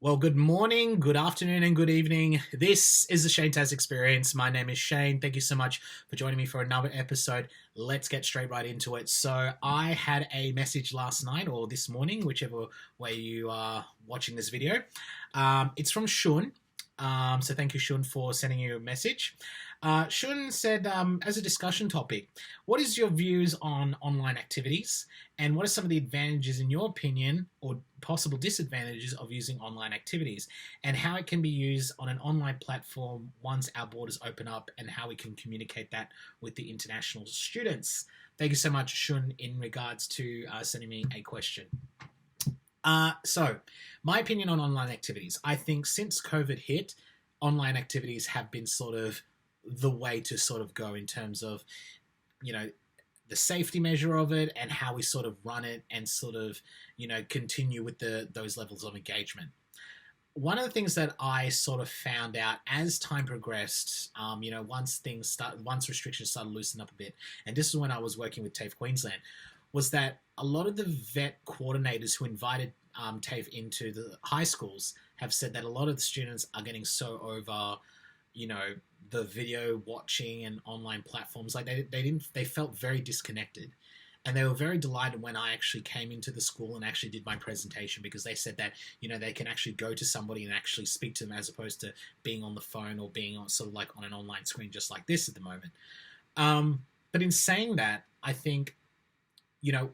Well, good morning, good afternoon, and good evening. This is the Taas Experience. My name is Shane. Thank you so much for joining me for another episode. Let's get straight right into it. So, I had a message last night or this morning, whichever way you are watching this video. It's from Shun. So, thank you, Shun, for sending you a message. Shun said, as a discussion topic, what is your views on online activities? And what are some of the advantages, in your opinion, or possible disadvantages of using online activities, and how it can be used on an online platform once our borders open up, and how we can communicate that with the international students? Thank you so much, Shun, in regards to sending me a question. So, my opinion on online activities. I think since COVID hit, online activities have been sort of the way to sort of go in terms of, you know, the safety measure of it and how we sort of run it and sort of, continue with those levels of engagement. One of the things that I sort of found out as time progressed, once restrictions started loosening up a bit, and this is when I was working with TAFE Queensland, was that a lot of the vet coordinators who invited TAFE into the high schools have said that a lot of the students are getting so over, you know, the video watching and online platforms. Like they felt very disconnected. And they were very delighted when I actually came into the school and actually did my presentation, because they said that, they can actually go to somebody and actually speak to them as opposed to being on the phone or being on sort of like on an online screen just like this at the moment. But in saying that, I think,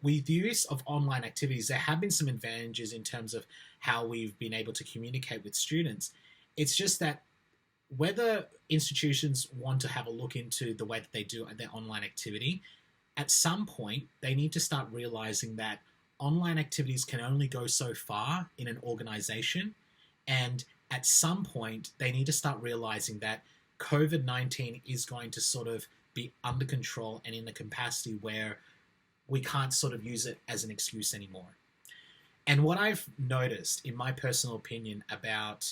with the use of online activities, there have been some advantages in terms of how we've been able to communicate with students. It's just that whether institutions want to have a look into the way that they do their online activity, at some point they need to start realizing that online activities can only go so far in an organization. And at some point, they need to start realizing that COVID-19 is going to sort of be under control and in a capacity where we can't sort of use it as an excuse anymore. And what I've noticed, in my personal opinion, about,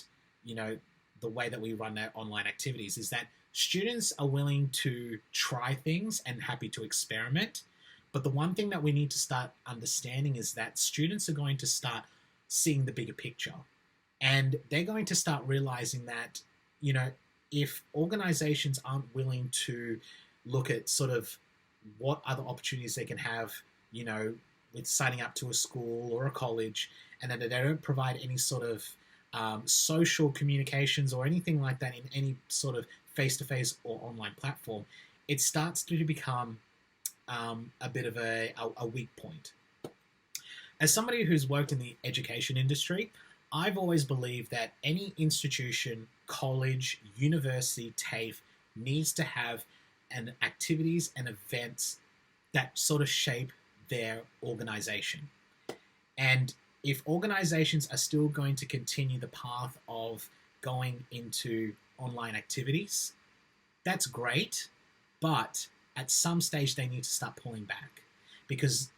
the way that we run our online activities is that students are willing to try things and happy to experiment. But the one thing that we need to start understanding is that students are going to start seeing the bigger picture. And they're going to start realizing that, if organizations aren't willing to look at sort of what other opportunities they can have, with signing up to a school or a college, and that they don't provide any sort of social communications or anything like that in any sort of face-to-face or online platform, it starts to become a bit of a weak point. As somebody who's worked in the education industry, I've always believed that any institution, college, university, TAFE needs to have an activities and events that sort of shape their organization. And if organizations are still going to continue the path of going into online activities, that's great, but at some stage they need to start pulling back, because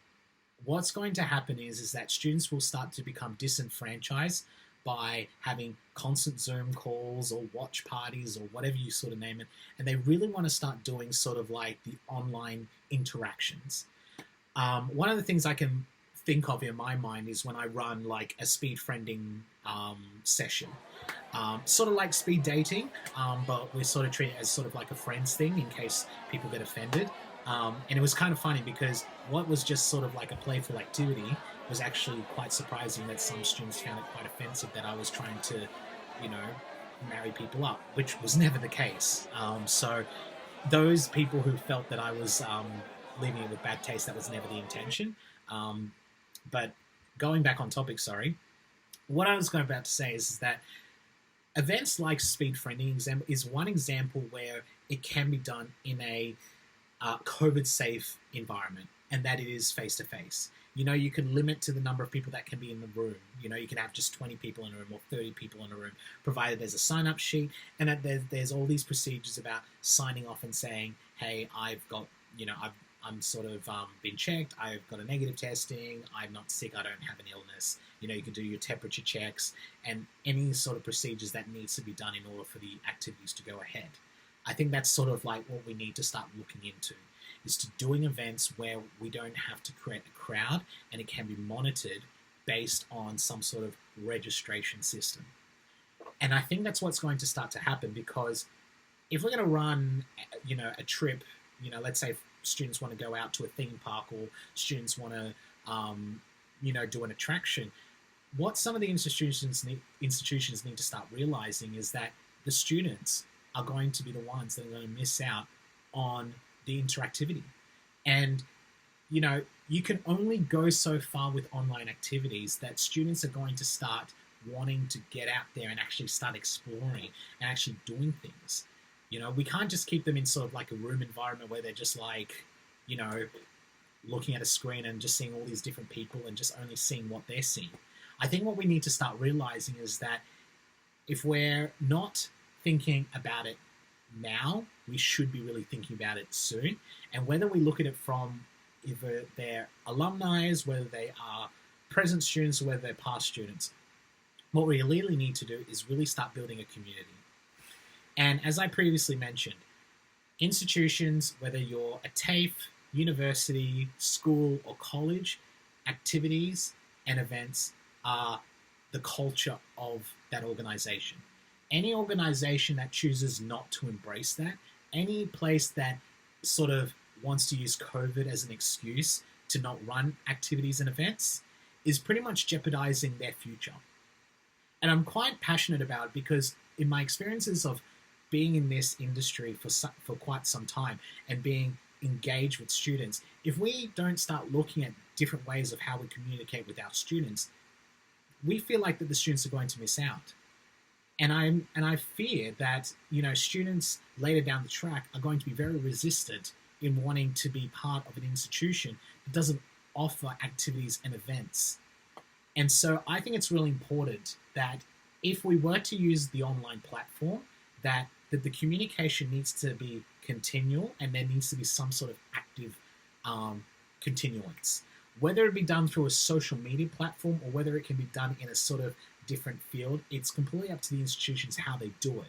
what's going to happen is that students will start to become disenfranchised by having constant Zoom calls or watch parties or whatever you sort of name it, and they really want to start doing sort of like the online interactions. One of the things I can think of in my mind is when I run like a speed friending session, sort of like speed dating, but we sort of treat it as sort of like a friends thing in case people get offended. And it was kind of funny because what was just sort of like a playful activity was actually quite surprising that some students found it quite offensive that I was trying to, you know, marry people up, which was never the case. So those people who felt that I was leaving it with bad taste, that was never the intention. But going back on topic, sorry, what I was about to say is that events like speed friending is one example where it can be done in a COVID-safe environment, and that it is face-to-face. You can limit to the number of people that can be in the room. You can have just 20 people in a room or 30 people in a room, provided there's a sign-up sheet, and that there's all these procedures about signing off and saying, hey, I've got, I'm sort of been checked, I've got a negative testing, I'm not sick, I don't have an illness. You can do your temperature checks and any sort of procedures that needs to be done in order for the activities to go ahead. I think that's sort of like what we need to start looking into, is to doing events where we don't have to create a crowd and it can be monitored based on some sort of registration system. And I think that's what's going to start to happen, because if we're going to run, a trip, let's say students want to go out to a theme park, or students want to, do an attraction, what some of the institutions need to start realizing is that the students are going to be the ones that are going to miss out on the interactivity. And, you can only go so far with online activities that students are going to start wanting to get out there and actually start exploring and actually doing things. We can't just keep them in sort of like a room environment where they're just like, looking at a screen and just seeing all these different people and just only seeing what they're seeing. I think what we need to start realizing is that if we're not thinking about it now, we should be really thinking about it soon. And whether we look at it from either their alumni, whether they are present students, or whether they're past students, what we really need to do is really start building a community. And as I previously mentioned, institutions, whether you're a TAFE, university, school, or college, activities and events are the culture of that organization. Any organization that chooses not to embrace that, any place that sort of wants to use COVID as an excuse to not run activities and events, is pretty much jeopardizing their future. And I'm quite passionate about it, because in my experiences of being in this industry for quite some time and being engaged with students, if we don't start looking at different ways of how we communicate with our students, we feel like that the students are going to miss out. And I fear that students later down the track are going to be very resistant in wanting to be part of an institution that doesn't offer activities and events. And so I think it's really important that if we were to use the online platform, that the communication needs to be continual, and there needs to be some sort of active continuance. Whether it be done through a social media platform or whether it can be done in a sort of different field, it's completely up to the institutions how they do it.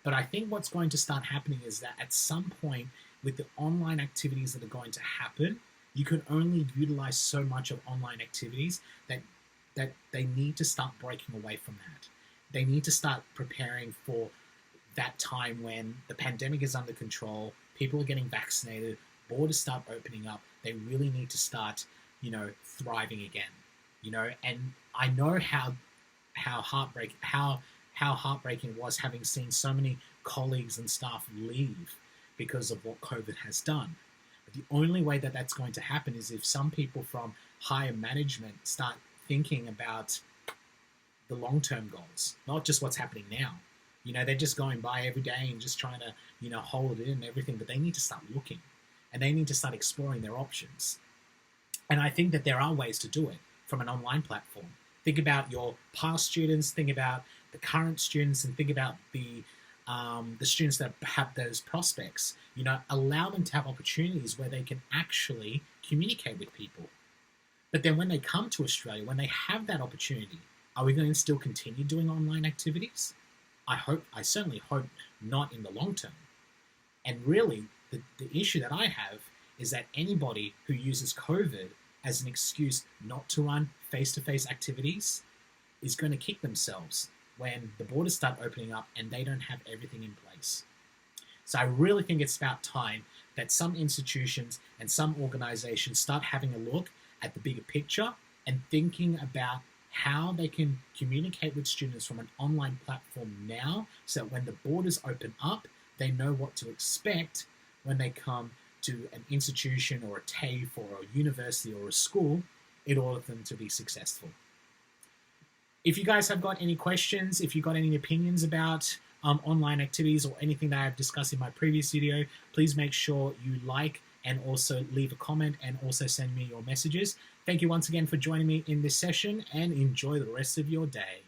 But I think what's going to start happening is that at some point, with the online activities that are going to happen, you can only utilize so much of online activities that they need to start breaking away from that. They need to start preparing for that time when the pandemic is under control, people are getting vaccinated, borders start opening up. They really need to start, thriving again. And I know how heartbreaking it was having seen so many colleagues and staff leave because of what COVID has done. But the only way that that's going to happen is if some people from higher management start thinking about the long-term goals, not just what's happening now. They're just going by every day and just trying to, hold it in and everything, but they need to start looking and they need to start exploring their options. And I think that there are ways to do it from an online platform. Think about your past students, think about the current students, and think about the students that have those prospects. Allow them to have opportunities where they can actually communicate with people. But then when they come to Australia, when they have that opportunity, are we going to still continue doing online activities? I certainly hope not in the long term. And really, the issue that I have is that anybody who uses COVID as an excuse not to run face-to-face activities is going to kick themselves when the borders start opening up and they don't have everything in place. So I really think it's about time that some institutions and some organizations start having a look at the bigger picture and thinking about how they can communicate with students from an online platform now, so that when the borders open up, they know what to expect when they come to an institution or a TAFE or a university or a school in order for them to be successful. If you guys have got any questions, if you've got any opinions about online activities or anything that I've discussed in my previous video, please make sure you like and also leave a comment and also send me your messages. Thank you once again for joining me in this session, and enjoy the rest of your day.